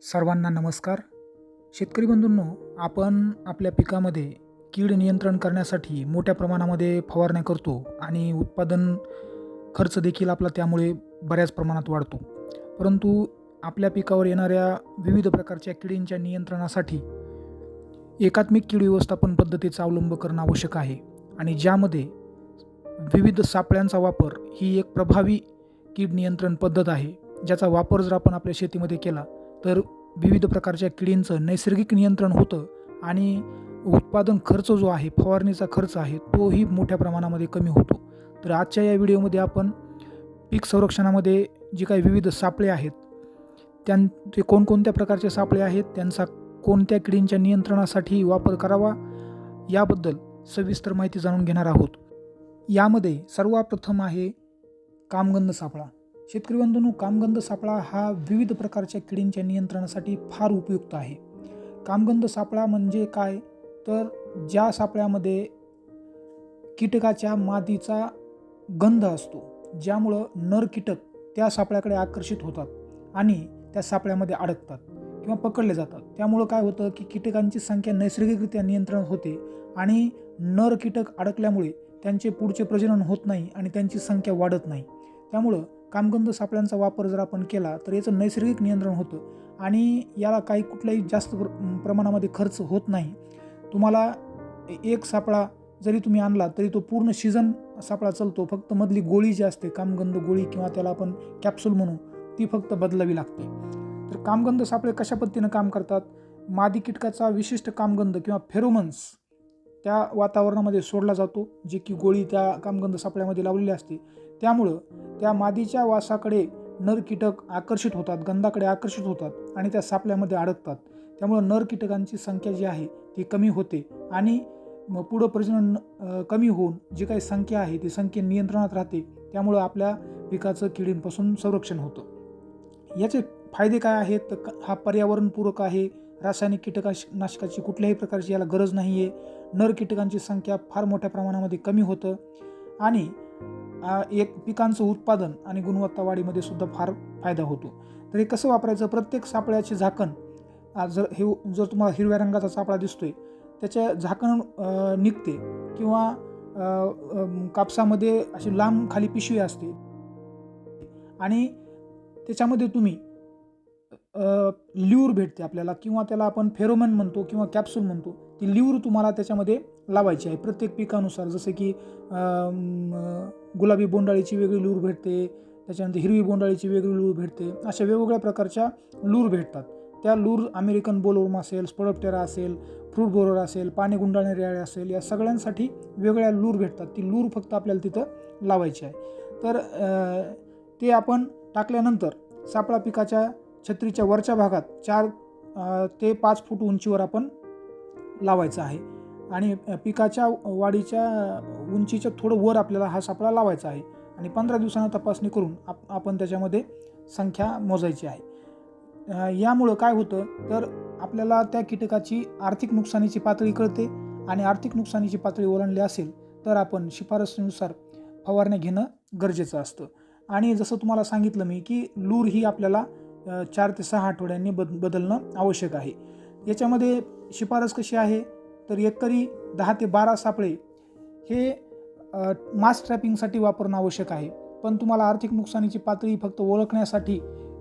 सर्वांना नमस्कार. शेतकरी बंधूंनो, आपण आपल्या पिकामध्ये कीड नियंत्रण करण्यासाठी मोठ्या प्रमाणामध्ये फवारण्या करतो आणि उत्पादन खर्च देखील आपला त्यामुळे बऱ्याच प्रमाणात वाढतो. परंतु आपल्या पिकावर येणाऱ्या विविध प्रकारच्या किडींच्या नियंत्रणासाठी एकात्मिक कीड व्यवस्थापन पद्धतीचा अवलंब करणं आवश्यक आहे आणि ज्यामध्ये विविध सापळ्यांचा वापर ही एक प्रभावी कीड नियंत्रण पद्धत आहे. ज्याचा वापर जर आपण आपल्या शेतीमध्ये केला तर विविध प्रकारच्या किडींचं नैसर्गिक नियंत्रण होतं आणि उत्पादन खर्च जो आहे, फवारणीचा खर्च आहे, तोही मोठ्या प्रमाणामध्ये कमी होतो. तर आजच्या या व्हिडिओमध्ये आपण पीक संरक्षणामध्ये जे काही विविध सापळे आहेत ते कोणकोणत्या प्रकारचे सापळे आहेत, त्यांचा कोणत्या किडींच्या नियंत्रणासाठी वापर करावा याबद्दल सविस्तर माहिती जाणून घेणार आहोत. यामध्ये सर्वप्रथम आहे कामगंध सापळा. शेतकरी बंधूंनो, कामगंध सापळा हा विविध प्रकारच्या किडींच्या नियंत्रणासाठी फार उपयुक्त आहे. कामगंध सापळा म्हणजे काय, तर ज्या सापळ्यामध्ये कीटकाच्या मादीचा गंध असतो, ज्यामुळं नर कीटक त्या सापळ्याकडे आकर्षित होतात आणि त्या सापळ्यामध्ये अडकतात किंवा पकडले जातात. त्यामुळं काय होतं की कीटकांची संख्या नैसर्गिकरित्या नियंत्रण होते आणि नर कीटक अडकल्यामुळे त्यांचे पुढचे प्रजनन होत नाही आणि त्यांची संख्या वाढत नाही. त्यामुळं कामगंध सापळ्यांचा वापर जर आपण केला तर याचं नैसर्गिक नियंत्रण होतं आणि याला कुठल्याही जास्त प्रमाणामध्ये खर्च होत नाही. तुम्हाला एक सापळा जरी तुम्ही आणला तरी तो पूर्ण सीझन सापळा चालतो. फक्त मधली गोळी जी असते, कामगंध गोळी किंवा त्याला आपण कॅप्सूल म्हणू, ती फक्त बदलावी लागते. तर कामगंध सापळे कशा पद्धतीनं काम करतात, मादी कीटकाचा विशिष्ट कामगंध किंवा फेरोमन्स त्या वातावरणामध्ये सोडला जातो, जे की गोळी त्या कामगंध सापळ्यामध्ये लावलेली असते. त्यामुळं त्या मादीच्या वासाकडे नर कीटक आकर्षित होतात, गंधाकडे आकर्षित होतात आणि त्या सापळ्यामध्ये अडकतात. त्यामुळं नर कीटकांची संख्या जी आहे ती कमी होते आणि पुढं प्रजनन कमी होऊन जी काही संख्या आहे ती संख्या नियंत्रणात राहते. त्यामुळं आपल्या पिकाचं किडींपासून संरक्षण होतं. याचे फायदे काय आहेत, तर हा पर्यावरणपूरक आहे. रासायनिक कीटकनाशकाची कुठल्याही प्रकारची याला गरज नाही आहे. नर कीटकांची संख्या फार मोठ्या प्रमाणामध्ये कमी होतं आणि एक पिकांचं उत्पादन आणि गुणवत्ता वाढीमध्ये सुद्धा फार फायदा होतो. तर हे कसं वापरायचं, प्रत्येक सापळ्याचे झाकण जर तुम्हाला हिरव्या रंगाचा सापळा दिसतोय त्याच्या झाकण निघते किंवा कापसामध्ये अशी लांब खाली पिशवी असते आणि त्याच्यामध्ये तुम्ही ल्यूर भेटते आपल्याला किंवा त्याला आपण फेरोमन म्हणतो किंवा कॅप्सूल म्हणतो. ती ल्यूर तुम्हाला त्याच्यामध्ये लावायची आहे प्रत्येक पिकानुसार. जसं की गुलाबी बोंडाळीची वेगळी लूर भेटते, त्याच्यानंतर हिरवी बोंडाळीची वेगळी लूर भेटते. अशा वेगवेगळ्या प्रकारच्या लूर भेटतात. त्या लूर अमेरिकन बोलवर्म असेल, स्पोडोप्टेरा असेल, फ्रूट बोरर असेल, पाणी गुंडाळणारे अळी असेल, या सगळ्यांसाठी वेगळ्या लूर भेटतात. ती लूर फक्त आपल्याला तिथं लावायची आहे. तर ते आपण टाकल्यानंतर सापळा पिकाच्या छत्रीच्या वरच्या भागात 4 ते 5 फूट उंचीवर आपण लावायचा आहे आणि पिकाच्या वाढीच्या उंचीच्या थोडं वर आपल्याला हा सापळा लावायचा आहे आणि 15 दिवसांना तपासणी करून आपण त्याच्यामध्ये संख्या मोजायची आहे. यामुळं काय होतं, तर आपल्याला त्या कीटकाची आर्थिक नुकसानीची पातळी कळते आणि आर्थिक नुकसानीची पातळी ओलांडली असेल तर आपण शिफारसीनुसार फवारण्या घेणं गरजेचं असतं. आणि जसं तुम्हाला सांगितलं मी की लूर ही आपल्याला 4 ते 6 आठवड्यांनी बदलणं आवश्यक आहे. याच्यामध्ये शिफारस कशी आहे, तर एकरी 10 ते 12 सापळे हे मास ट्रॅपिंगसाठी वापरणं आवश्यक आहे. पण तुम्हाला आर्थिक नुकसानीची पातळी फक्त ओळखण्यासाठी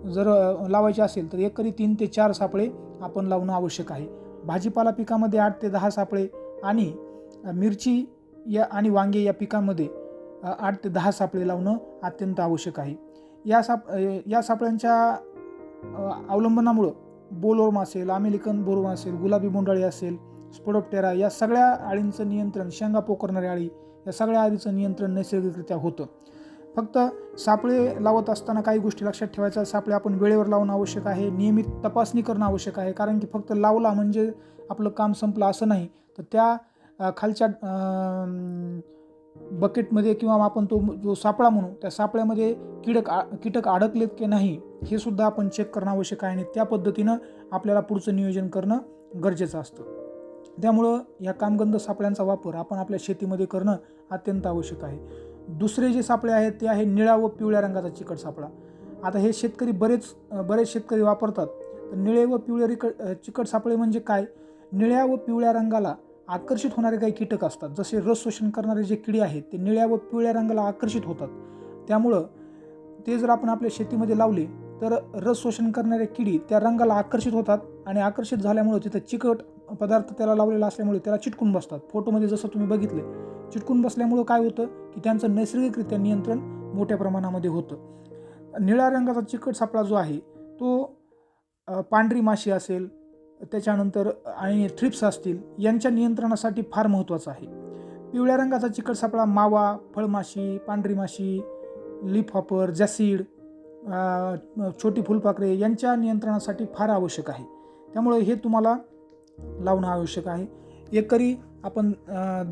जर लावायची असेल तर एकरी 3 ते 4 सापळे आपण लावणं आवश्यक आहे. भाजीपाला पिकामध्ये 8 ते 10 सापळे आणि मिरची आणि वांगे या पिकांमध्ये 8 ते 10 सापळे लावणं अत्यंत आवश्यक आहे. या सापळ्यांच्या अवलंबनामुळं बोलवर्म असेल, अमेरिकन बोलवर्म असेल, गुलाबी बोंडाळी असेल, स्पोडोप्टेरा या सगळ्या अळींचं नियंत्रण, शेंगा पोखरणाऱ्या अळी या सगळ्या अळीचं नियंत्रण नैसर्गिकरित्या होतं. फक्त सापळे लावत असताना काही गोष्टी लक्षात ठेवायच्या. सापळे आपण वेळेवर लावणं आवश्यक आहे, नियमित तपासणी करणं आवश्यक आहे. कारण की फक्त लावला म्हणजे आपलं काम संपलं असं नाही. तर त्या खालच्या बकेटमध्ये किंवा आपण तो जो सापळा म्हणू त्या सापळ्यामध्ये कीटक अडकलेत की नाही हे सुद्धा आपण चेक करणं आवश्यक आहे आणि त्या पद्धतीनं आपल्याला पुढचं नियोजन करणं गरजेचं असतं. त्यामुळं या कामगंध सापळ्यांचा वापर आपण आपल्या शेतीमध्ये करणं अत्यंत आवश्यक आहे. दुसरे जे सापळे आहेत ते आहे निळ्या व पिवळ्या रंगाचा चिकट सापळा. आता हे शेतकरी बरेच शेतकरी वापरतात. तर निळे व पिवळे चिकट सापळे म्हणजे काय? निळ्या व पिवळ्या रंगाला आकर्षित होणारे काही कीटक असतात. जसे रस शोषण करणारे जे किडी आहेत ते निळ्या व पिवळ्या रंगाला आकर्षित होतात. त्यामुळं ते जर आपण आपल्या शेतीमध्ये लावले तर रस शोषण करणाऱ्या किडी त्या रंगाला आकर्षित होतात आणि आकर्षित झाल्यामुळे तिथं चिकट पदार्थ त्याला लावलेला असल्यामुळे त्याला चिटकून बसतात. फोटोमध्ये जसं तुम्ही बघितले, चिटकून बसल्यामुळं काय होतं की त्यांचं नैसर्गिकरित्या नियंत्रण मोठ्या प्रमाणामध्ये होतं. निळ्या रंगाचा चिकट सापळा जो आहे तो पांढरी माशी असेल, त्याच्यानंतर आणि थ्रिप्स असतील यांच्या नियंत्रणासाठी फार महत्त्वाचा आहे. पिवळ्या रंगाचा चिकट सापळा मावा, फळमाशी, पांढरी माशी, लीफ हॉपर, जॅसिड, छोटी फुलपाखरे यांच्या नियंत्रणासाठी फार आवश्यक आहे. त्यामुळे हे तुम्हाला लावणं आवश्यक आहे. एकरी आपण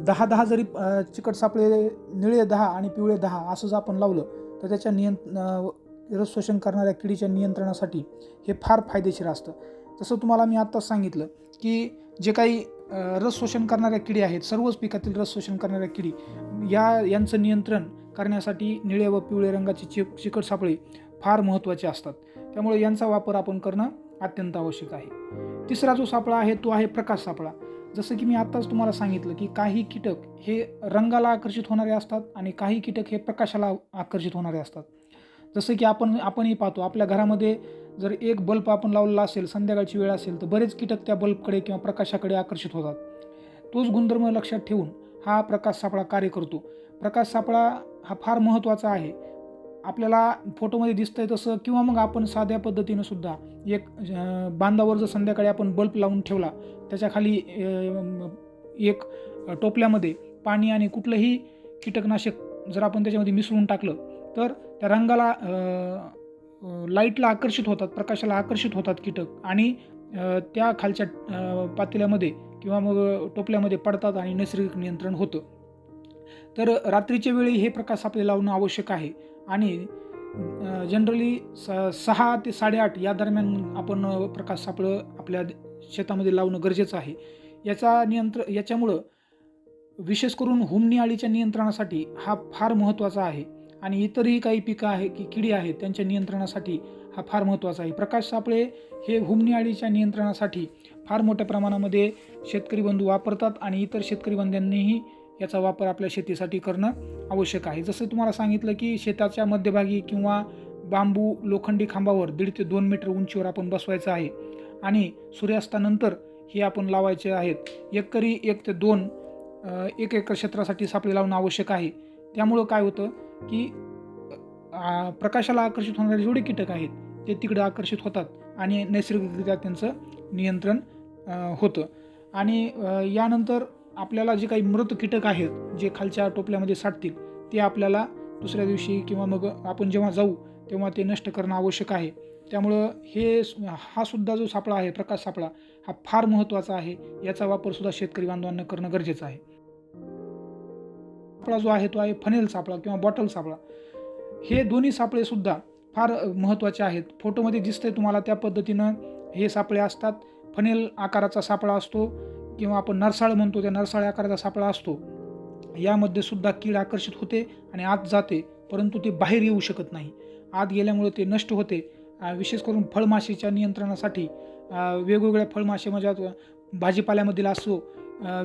10 जरी चिकट सापळे निळे 10 आणि पिवळे 10 असं जर आपण लावलं तर त्याच्या रस शोषण करणाऱ्या किडीच्या नियंत्रणासाठी हे फार फायदेशीर असतं. जसं तुम्हाला मी आत्ताच सांगितलं की जे काही रस शोषण करणाऱ्या किडी आहेत, सर्वच पिकातील रस शोषण करणाऱ्या किडी यांचं नियंत्रण करण्यासाठी निळे व पिवळे रंगाचे चिकट सापळे फार महत्त्वाचे असतात. त्यामुळे यांचा वापर आपण करणं अत्यंत आवश्यक आहे. तिसरा जो सापळा आहे तो आहे प्रकाश सापळा. जसं की मी आत्ताच तुम्हाला सांगितलं की काही कीटक हे रंगाला आकर्षित होणारे असतात आणि काही कीटक हे प्रकाशाला आकर्षित होणारे असतात. जसं की आपणही पाहतो, आपल्या घरामध्ये जर एक बल्ब आपण लावलेला असेल, संध्याकाळची वेळ असेल, तर बरेच कीटक त्या बल्बकडे किंवा प्रकाशाकडे आकर्षित होतात. तोच गुणधर्म लक्षात ठेवून हा प्रकाश सापळा कार्य करतो. प्रकाश सापळा हा फार महत्त्वाचा आहे. आपल्याला फोटोमध्ये दिसतंय तसं किंवा मग आपण साध्या पद्धतीनं सुद्धा एक बांधावर जर संध्याकाळी आपण बल्ब लावून ठेवला, त्याच्याखाली एक टोपल्यामध्ये पाणी आणि कुठलंही कीटकनाशक जर आपण त्याच्यामध्ये मिसळून टाकलं तर त्या रंगाला लाईटला आकर्षित होतात, प्रकाशाला आकर्षित होतात कीटक आणि त्या खालच्या पातेल्यामध्ये किंवा मग टोपल्यामध्ये पडतात आणि नैसर्गिक नियंत्रण होतं. तर रात्रीच्या वेळी हे प्रकाश सापळे लावणं आवश्यक आहे आणि जनरली 6 ते 8:30 या दरम्यान आपण प्रकाश सापळं आपल्या शेतामध्ये लावणं गरजेचं आहे. याच्यामुळं विशेष करून हुमणी अळीच्या नियंत्रणासाठी हा फार महत्त्वाचा आहे आणि इतरही काही पिकं आहे की किडी आहेत त्यांच्या नियंत्रणासाठी हा फार महत्त्वाचा आहे. प्रकाश सापळे हे हुमणी अळीच्या नियंत्रणासाठी फार मोठ्या प्रमाणामध्ये शेतकरी बंधू वापरतात आणि इतर शेतकरी बंधूंनीही याचा वापर आपल्या शेतीसाठी करणं आवश्यक आहे. जसं तुम्हाला सांगितलं की शेताच्या मध्यभागी किंवा बांबू लोखंडी खांबावर 1.5 ते 2 मीटर उंचीवर आपण बसवायचं आहे आणि सूर्यास्तानंतर हे आपण लावायचे आहेत. एकरी 1 ते 2 1 एकर क्षेत्रासाठी सापळे लावणं आवश्यक आहे. त्यामुळं काय होतं की प्रकाशाला आकर्षित होणारे जेवढे कीटक आहेत ते तिकडे आकर्षित होतात आणि नैसर्गिकरित्या त्यांचं नियंत्रण होतं. आणि यानंतर आपल्याला जे काही मृत कीटक आहेत जे खालच्या टोपल्यामध्ये साठतील ते आपल्याला दुसऱ्या दिवशी किंवा मग आपण जेव्हा जाऊ तेव्हा ते नष्ट करणं आवश्यक आहे. त्यामुळं हा सुद्धा जो सापळा आहे प्रकाश सापळा हा फार महत्त्वाचा आहे. याचा वापरसुद्धा शेतकरी बांधवांना करणं गरजेचं आहे. सापळा जो आहे तो आहे फनेल सापळा किंवा बॉटल सापळा. हे दोन्ही सापळे सुद्धा फार महत्त्वाचे आहेत. फोटोमध्ये दिसतंय तुम्हाला त्या पद्धतीनं हे सापळे असतात. फनेल आकाराचा सापळा असतो किंवा आपण नरसाळ म्हणतो, त्या नरसाळ आकाराचा सापळा असतो. यामध्ये सुद्धा कीड आकर्षित होते आणि आत जाते, परंतु ते बाहेर येऊ शकत नाही. आत गेल्यामुळे ते नष्ट होते. विशेष करून फळमाशीच्या नियंत्रणासाठी वेगवेगळ्या फळमाशी म्हणजे भाजीपाल्यामधील असो,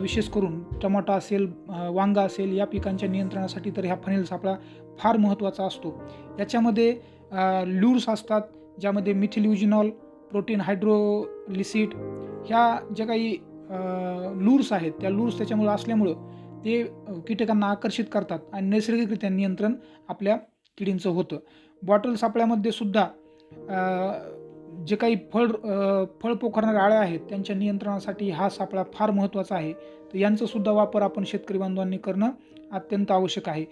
विशेष करून टमाटा असेल, वांगा असेल या पिकांच्या नियंत्रणासाठी तर ह्या फनेल सापळा फार महत्त्वाचा असतो. याच्यामध्ये ल्युर्स असतात ज्यामध्ये मिथिल्युजिनॉल, प्रोटीन हायड्रोलिसिट ह्या ज्या काही लूर्स आहेत त्या लूर्स त्याच्यामुळे असल्यामुळं ते कीटकांना आकर्षित करतात आणि नैसर्गिकरित्या नियंत्रण आपल्या किडींचं होतं. बॉटल सापळ्यामध्ये सुद्धा जे काही फळ पोखरणाऱ्या अळ्या आहेत त्यांच्या नियंत्रणासाठी हा सापळा फार महत्त्वाचा आहे. तर यांचासुद्धा वापर आपण शेतकरी बांधवांनी करणं अत्यंत आवश्यक आहे.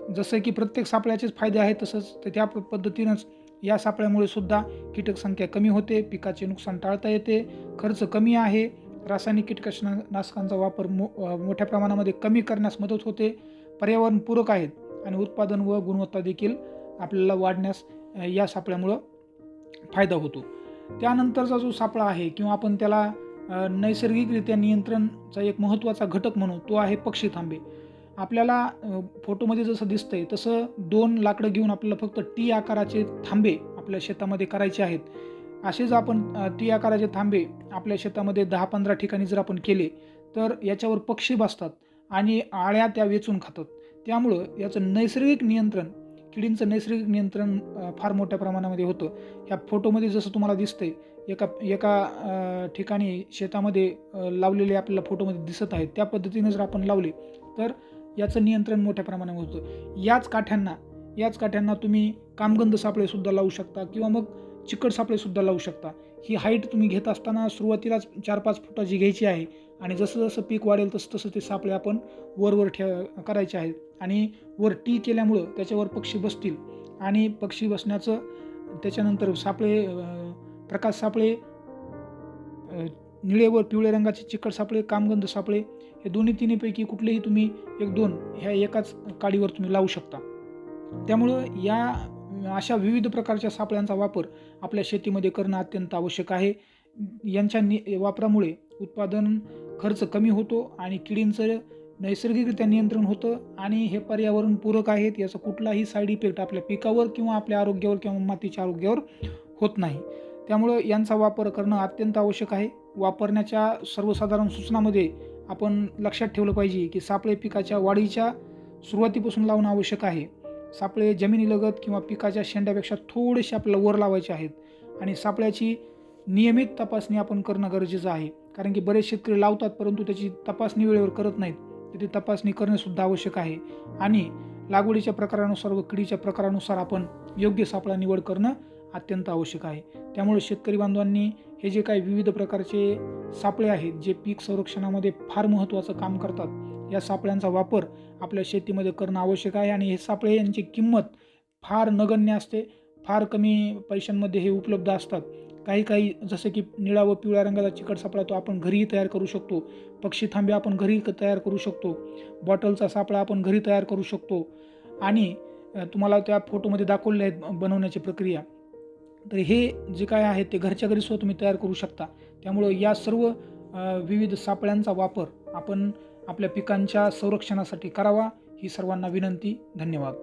जसं की प्रत्येक सापळ्याचेच फायदे आहेत तसंच त्या पद्धतीनंच या सापळ्यामुळे सुद्धा कीटक संख्या कमी होते, पिकाचे नुकसान टाळता येते, खर्च कमी आहे, रासायनिक कीटकनाशकांचा वापर मोठ्या प्रमाणामध्ये कमी करण्यास मदत होते, पर्यावरणपूरक आहेत आणि उत्पादन व गुणवत्ता देखील आपल्याला वाढण्यास या सापळ्यामुळं फायदा होतो. त्यानंतरचा जो सापळा आहे किंवा आपण त्याला नैसर्गिकरित्या नियंत्रणचा एक महत्त्वाचा घटक म्हणू तो आहे पक्षी थांबे. आपल्याला फोटोमध्ये जसं दिसतंय तसं 2 लाकडं घेऊन आपल्याला फक्त टी आकाराचे थांबे आपल्या शेतामध्ये करायचे आहेत. असेच आपण टी आकाराचे थांबे आपल्या शेतामध्ये 10-15 ठिकाणी जर आपण केले तर याच्यावर पक्षी बसतात आणि आळ्या त्या वेचून खातात. त्यामुळं याचं नैसर्गिक नियंत्रण, किडींचं नैसर्गिक नियंत्रण फार मोठ्या प्रमाणामध्ये होतं. ह्या फोटोमध्ये जसं तुम्हाला दिसतंय एका एका ठिकाणी शेतामध्ये लावलेले आपल्याला फोटोमध्ये दिसत आहेत, त्या पद्धतीने जर आपण लावले तर याचं नियंत्रण मोठ्या प्रमाणावर होतं. याच काठ्यांना तुम्ही कामगंध सापळेसुद्धा लावू शकता किंवा मग चिकट सापळेसुद्धा लावू शकता. ही हाईट तुम्ही घेत असताना सुरुवातीलाच 4-5 फुटाची घ्यायची आहे आणि जसं जसं पीक वाढेल तसं तसं ते सापळे आपण वर करायचे आहेत आणि वर टी केल्यामुळं त्याच्यावर पक्षी बसतील आणि पक्षी बसण्याचं त्याच्यानंतर सापळे, प्रकाश सापळे, निळे व पिवळ्या रंगाचे चिकट सापळे, कामगंध सापळे हे दोन्ही तिन्हीपैकी कुठलेही तुम्ही 1-2 ह्या एकाच काडीवर तुम्ही लावू शकता. त्यामुळं या अशा विविध प्रकारच्या सापळ्यांचा वापर आपल्या शेतीमध्ये करणं अत्यंत आवश्यक आहे. यांच्या वापरामुळे उत्पादन खर्च कमी होतो आणि किडींचं नैसर्गिकरित्या नियंत्रण होतं आणि हे पर्यावरणपूरक आहेत. याचा कुठलाही साईड इफेक्ट आपल्या पिकावर किंवा आपल्या आरोग्यावर किंवा मातीच्या आरोग्यावर होत नाही. त्यामुळं यांचा वापर करणं अत्यंत आवश्यक आहे. वापरण्याच्या सर्वसाधारण सूचनामध्ये आपण लक्षात ठेवलं पाहिजे की सापळे पिकाच्या वाढीच्या सुरुवातीपासून लावणं आवश्यक आहे. सापळे जमिनीलगत किंवा पिकाच्या शेंड्यापेक्षा थोडेसे आपल्याला वर लावायचे आहेत आणि सापळ्याची नियमित तपासणी आपण करणं गरजेचं आहे. कारण की बरेच शेतकरी लावतात परंतु त्याची तपासणी वेळेवर करत नाहीत. तर ती तपासणी करणंसुद्धा आवश्यक आहे आणि लागवडीच्या प्रकारानुसार व किडीच्या प्रकारानुसार आपण योग्य सापळा निवड करणं अत्यंत आवश्यक आहे. त्यामुळे शेतकरी बांधवांनी हे जे काही विविध प्रकारचे सापळे आहेत जे पीक संरक्षणामध्ये फार महत्त्वाचं काम करतात, या सापळ्यांचा वापर आपल्या शेतीमध्ये करणं आवश्यक आहे आणि हे सापळे यांची किंमत फार नगण्य असते. फार कमी पैशांमध्ये हे उपलब्ध असतात. काही जसं की निळा व पिवळ्या रंगाचा चिकट सापळा तो आपण घरीही तयार करू शकतो. पक्षी थांबे आपण घरी तयार करू शकतो. बॉटलचा सापळा आपण घरी तयार करू शकतो आणि तुम्हाला त्या फोटोमध्ये दाखवले आहेत बनवण्याची प्रक्रिया. तर हे जे काय आहे ते घरच्या घरी सुद्धा तुम्ही तयार करू शकता. त्यामुळं या सर्व विविध सापळ्यांचा वापर आपण आपल्या पिकांच्या संरक्षणासाठी करावा ही सर्वांना विनंती. धन्यवाद.